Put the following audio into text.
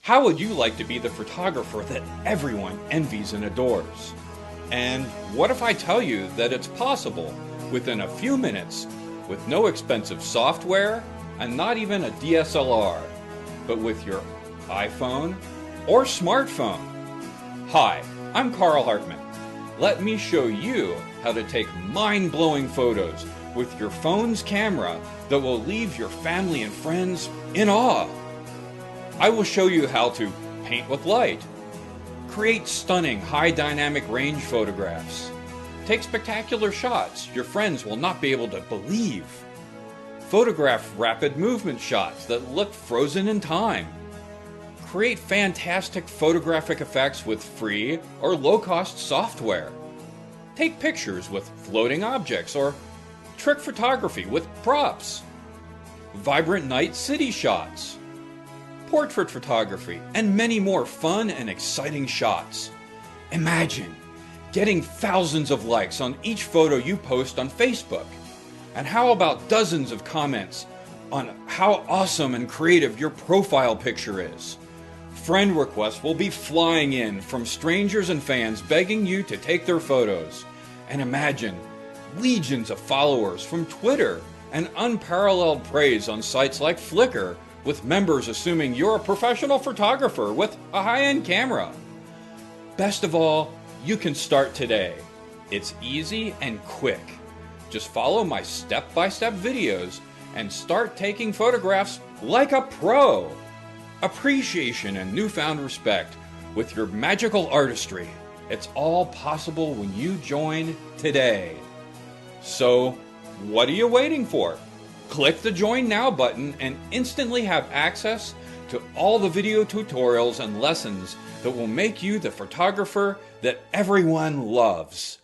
How would you like to be the photographer that everyone envies and adores? And what if I tell you that it's possible within a few minutes with no expensive software and not even a DSLR, but with your iPhone or smartphone? Hi, I'm Carl Hartman. Let me show you how to take mind-blowing photos with your phone's camera that will leave your family and friends in awe. I will show you how to paint with light, create stunning high dynamic range photographs, take spectacular shots your friends will not be able to believe, photograph rapid movement shots that look frozen in time, create fantastic photographic effects with free or low-cost software, take pictures with floating objects or trick photography with props, vibrant night city shots, portrait photography, and many more fun and exciting shots. Imagine getting thousands of likes on each photo you post on Facebook. And how about dozens of comments on how awesome and creative your profile picture is? Friend requests will be flying in from strangers and fans begging you to take their photos. And imagine legions of followers from Twitter and unparalleled praise on sites like Flickr, with members assuming you're a professional photographer with a high-end camera. Best of all, you can start today. It's easy and quick. Just follow my step-by-step videos and start taking photographs like a pro. Appreciation and newfound respect with your magical artistry. It's all possible when you join today. So, what are you waiting for? Click the Join Now button and instantly have access to all the video tutorials and lessons that will make you the photographer that everyone loves.